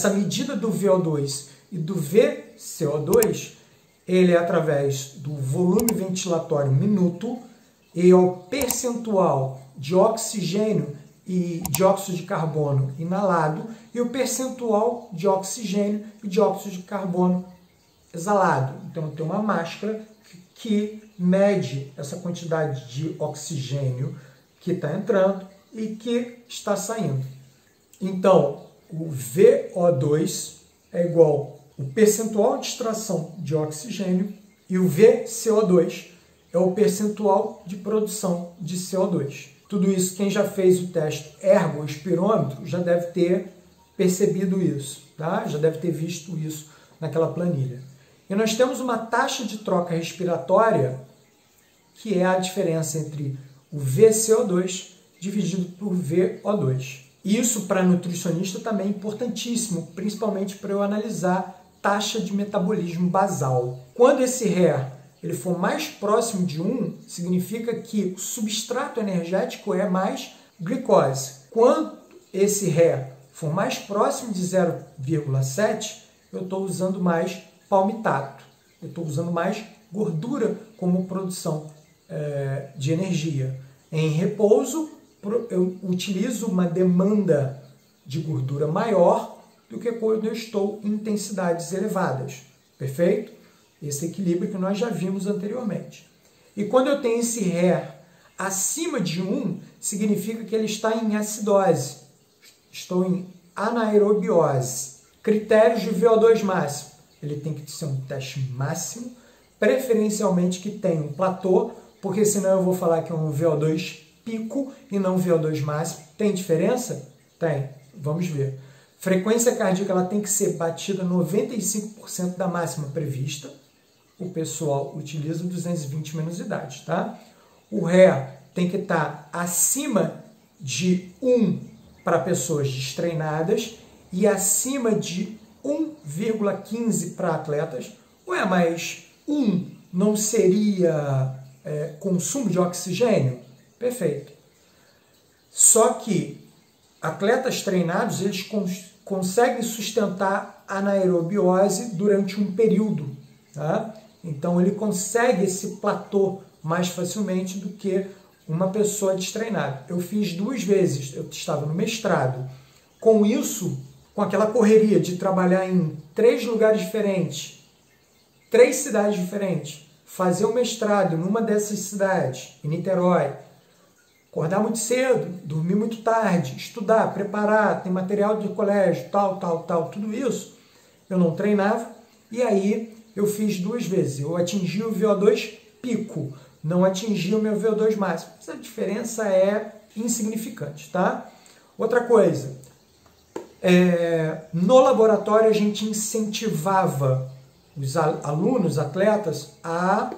essa medida do VO2 e do VCO2, ele é através do volume ventilatório minuto e é o percentual de oxigênio e dióxido de carbono inalado e o percentual de oxigênio e dióxido de carbono exalado. Então, eu tenho uma máscara que mede essa quantidade de oxigênio que está entrando e que está saindo. Então, o VO2 é igual ao percentual de extração de oxigênio e o VCO2 é o percentual de produção de CO2. Tudo isso, quem já fez o teste ergospirômetro já deve ter percebido isso, tá? Já deve ter visto isso naquela planilha. E nós temos uma taxa de troca respiratória que é a diferença entre o VCO2 dividido por VO2. Isso para nutricionista também é importantíssimo, principalmente para eu analisar taxa de metabolismo basal. Quando esse RER ele for mais próximo de 1, significa que o substrato energético é mais glicose. Quando esse RER for mais próximo de 0,7, eu estou usando mais palmitato. Eu estou usando mais gordura como produção de energia. Em repouso, eu utilizo uma demanda de gordura maior do que quando eu estou em intensidades elevadas. Perfeito? Esse equilíbrio que nós já vimos anteriormente. E quando eu tenho esse RER acima de 1, significa que ele está em acidose. Estou em anaerobiose. Critérios de VO2 máximo. Ele tem que ser um teste máximo, preferencialmente que tenha um platô, porque senão eu vou falar que é um VO2 pico e não VO2 máximo. Tem diferença? Tem. Vamos ver. Frequência cardíaca ela tem que ser batida 95% da máxima prevista. O pessoal utiliza 220 menos idade, tá? O RER tem que estar acima de 1 para pessoas destreinadas e acima de 1,15 para atletas. Ué, mas 1 não seria consumo de oxigênio? Perfeito. Só que atletas treinados, eles conseguem sustentar a anaerobiose durante um período, tá? Então ele consegue esse platô mais facilmente do que uma pessoa destreinada. Eu fiz 2 vezes, eu estava no mestrado. Com isso, com aquela correria de trabalhar em 3 lugares diferentes, 3 cidades diferentes, fazer o mestrado numa dessas cidades, em Niterói, acordar muito cedo, dormir muito tarde, estudar, preparar, tem material de colégio, tal, tudo isso, eu não treinava. E aí eu fiz 2 vezes. Eu atingi o VO2 pico, não atingi o meu VO2 máximo. Essa diferença é insignificante, tá? Outra coisa, no laboratório a gente incentivava os alunos, atletas, a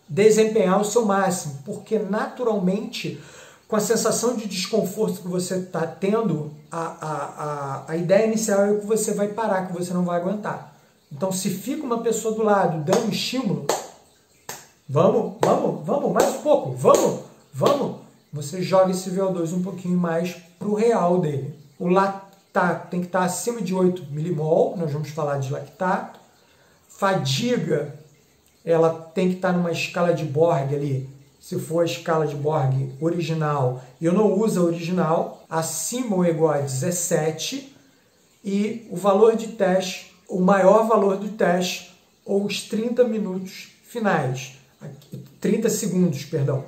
desempenhar o seu máximo, porque naturalmente, com a sensação de desconforto que você está tendo, a ideia inicial é que você vai parar, que você não vai aguentar. Então, se fica uma pessoa do lado dando estímulo, vamos, mais um pouco, vamos, você joga esse VO2 um pouquinho mais para o real dele. O lactato tem que estar acima de 8 milimol, nós vamos falar de lactato. Fadiga, ela tem que estar numa escala de Borg ali, se for a escala de Borg original, eu não uso a original, acima ou igual a 17, e o valor de teste, o maior valor do teste, ou os 30 minutos finais, 30 segundos, perdão,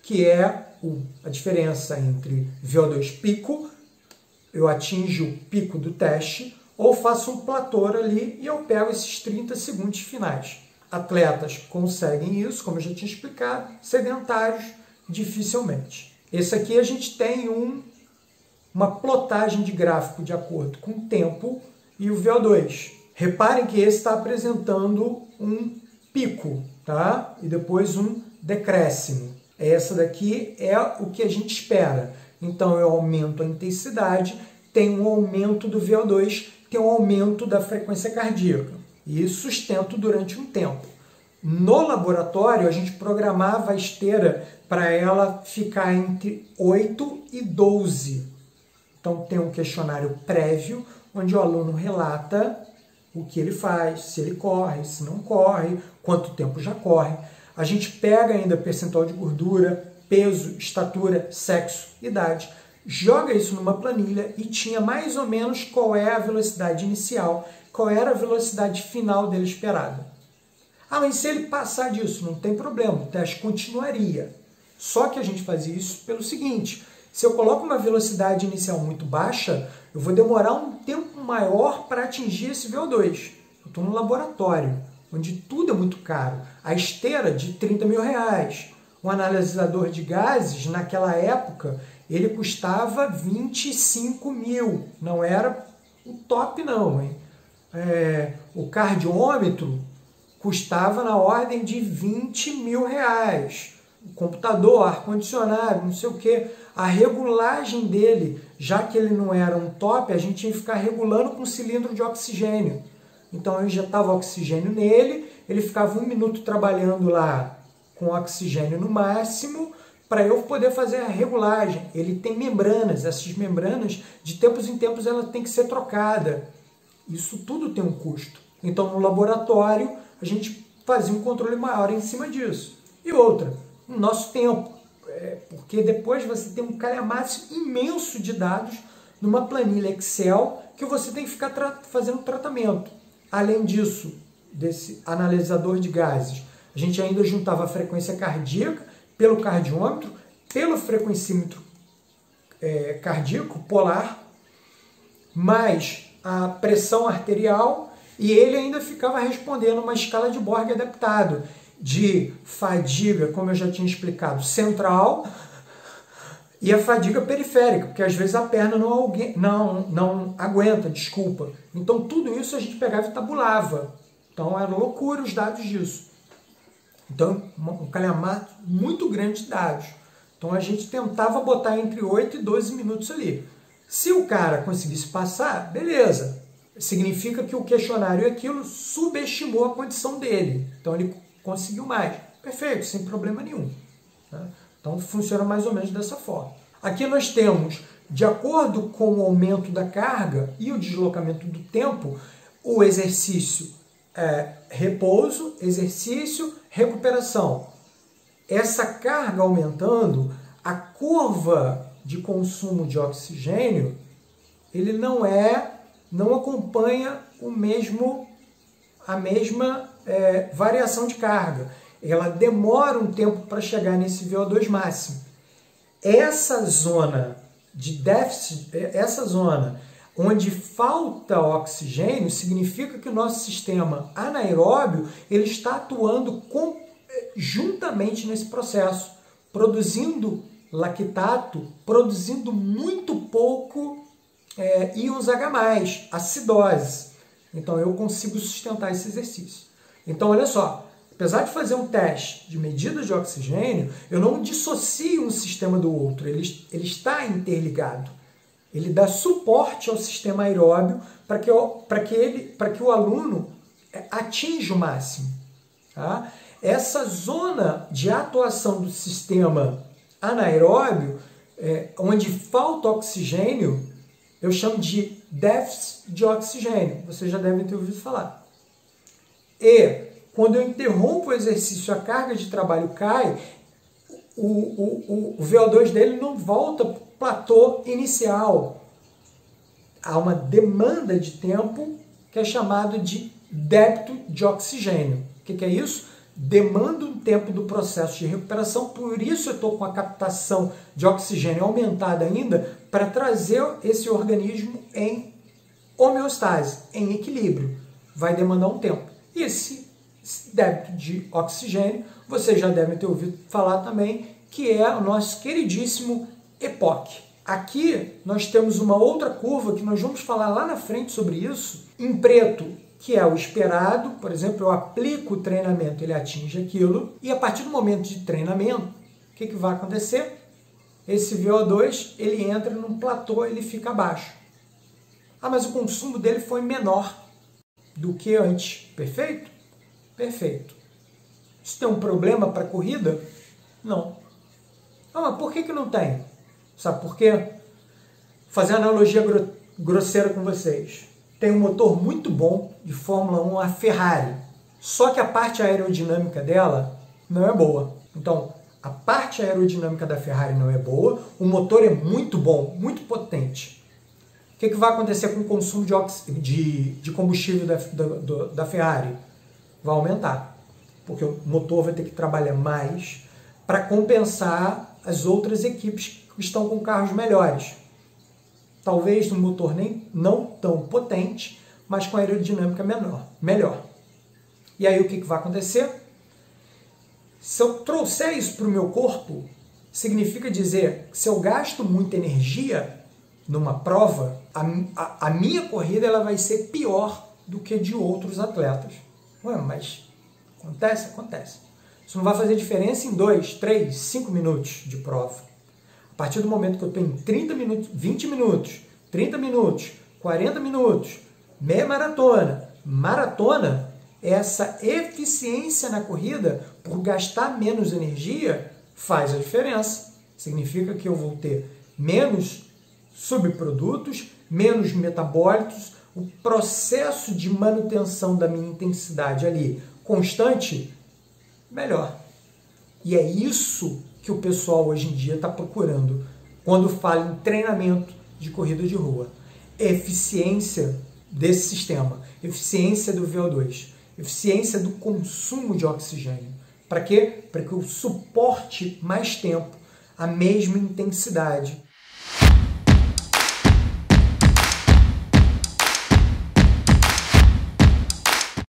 que é a diferença entre VO2 pico, eu atinjo o pico do teste, ou faço um platô ali e eu pego esses 30 segundos finais. Atletas conseguem isso, como eu já tinha explicado, sedentários, dificilmente. Esse aqui a gente tem uma plotagem de gráfico de acordo com o tempo e o VO2. Reparem que esse está apresentando um pico, tá? E depois um decréscimo. Essa daqui é o que a gente espera. Então eu aumento a intensidade, tem um aumento do VO2, tem um aumento da frequência cardíaca. E sustento durante um tempo. No laboratório, a gente programava a esteira para ela ficar entre 8 e 12. Então tem um questionário prévio, onde o aluno relata o que ele faz, se ele corre, se não corre, quanto tempo já corre. A gente pega ainda percentual de gordura, peso, estatura, sexo, idade, joga isso numa planilha e tinha mais ou menos qual é a velocidade inicial, qual era a velocidade final dele esperada. Ah, mas se ele passar disso, não tem problema, o teste continuaria. Só que a gente fazia isso pelo seguinte: se eu coloco uma velocidade inicial muito baixa, eu vou demorar um tempo maior para atingir esse VO2. Eu estou no laboratório, onde tudo é muito caro. A esteira de 30 mil reais. Um analisador de gases, naquela época, ele custava 25 mil. Não era o top não, hein? O cardiômetro custava na ordem de 20 mil reais. O computador, ar-condicionado, não sei o que. A regulagem dele, já que ele não era um top, a gente tinha que ficar regulando com cilindro de oxigênio. Então eu injetava oxigênio nele, ele ficava 1 minuto trabalhando lá com oxigênio no máximo, para eu poder fazer a regulagem. Ele tem membranas, essas membranas, de tempos em tempos, ela tem que ser trocada. Isso tudo tem um custo. Então no laboratório, a gente fazia um controle maior em cima disso. E outra, no nosso tempo, porque depois você tem um calhamaço imenso de dados numa planilha Excel que você tem que ficar fazendo tratamento. Além disso, desse analisador de gases, a gente ainda juntava a frequência cardíaca pelo cardiômetro, pelo frequencímetro cardíaco polar, mais a pressão arterial, e ele ainda ficava respondendo uma escala de Borg adaptado, de fadiga, como eu já tinha explicado, central, e a fadiga periférica, porque às vezes a perna não aguenta, desculpa. Então tudo isso a gente pegava e tabulava. Então era loucura os dados disso. Então um calhamaço muito grande de dados. Então a gente tentava botar entre 8 e 12 minutos ali. Se o cara conseguisse passar, beleza. Significa que o questionário e aquilo subestimou a condição dele. Então ele conseguiu mais. Perfeito, sem problema nenhum. Tá? Então funciona mais ou menos dessa forma. Aqui nós temos, de acordo com o aumento da carga e o deslocamento do tempo, o exercício repouso, exercício, recuperação. Essa carga aumentando, a curva de consumo de oxigênio, ele não acompanha a mesma variação de carga. Ela demora um tempo para chegar nesse VO2 máximo. Essa zona de déficit, essa zona onde falta oxigênio, significa que o nosso sistema anaeróbio ele está atuando juntamente nesse processo, produzindo lactato, produzindo muito pouco íons H+, acidose. Então eu consigo sustentar esse exercício. Então olha só, apesar de fazer um teste de medida de oxigênio, eu não dissocio um sistema do outro, ele está interligado. Ele dá suporte ao sistema aeróbio para que o aluno atinja o máximo. Tá? Essa zona de atuação do sistema anaeróbio, onde falta oxigênio, eu chamo de déficit de oxigênio. Vocês já devem ter ouvido falar. E quando eu interrompo o exercício, a carga de trabalho cai, o VO2 dele não volta para o platô inicial. Há uma demanda de tempo que é chamado de débito de oxigênio. O que é isso? Demanda um tempo do processo de recuperação, por isso eu estou com a captação de oxigênio aumentada ainda, para trazer esse organismo em homeostase, em equilíbrio. Vai demandar um tempo. E esse débito de oxigênio, vocês já devem ter ouvido falar também, que é o nosso queridíssimo EPOC. Aqui nós temos uma outra curva que nós vamos falar lá na frente sobre isso, em preto, que é o esperado. Por exemplo, eu aplico o treinamento, ele atinge aquilo, e a partir do momento de treinamento, o que vai acontecer? Esse VO2, ele entra num platô, ele fica baixo. Ah, mas o consumo dele foi menor do que antes. Perfeito? Perfeito. Isso tem um problema para a corrida? Não. Ah, mas por que não tem? Sabe por quê? fazer uma analogia grosseira com vocês. Tem um motor muito bom de Fórmula 1, a Ferrari. Só que a parte aerodinâmica dela não é boa. Então, a parte aerodinâmica da Ferrari não é boa, o motor é muito bom, muito potente. O que vai acontecer com o consumo de combustível da Ferrari? Vai aumentar, porque o motor vai ter que trabalhar mais para compensar as outras equipes que estão com carros melhores. Talvez um motor não tão potente, mas com aerodinâmica melhor. E aí o que vai acontecer? Se eu trouxer isso para o meu corpo, significa dizer que se eu gasto muita energia numa prova, a minha corrida ela vai ser pior do que de outros atletas. Ué, mas acontece? Acontece. Isso não vai fazer diferença em 2, 3, 5 minutos de prova. A partir do momento que eu tenho 30 minutos, 20 minutos, 30 minutos, 40 minutos, meia maratona, essa eficiência na corrida, por gastar menos energia, faz a diferença. Significa que eu vou ter menos subprodutos, menos metabólitos, o processo de manutenção da minha intensidade ali constante, melhor. E é isso que o pessoal hoje em dia está procurando quando fala em treinamento de corrida de rua. Eficiência desse sistema, eficiência do VO2, eficiência do consumo de oxigênio. Para quê? Para que eu suporte mais tempo a mesma intensidade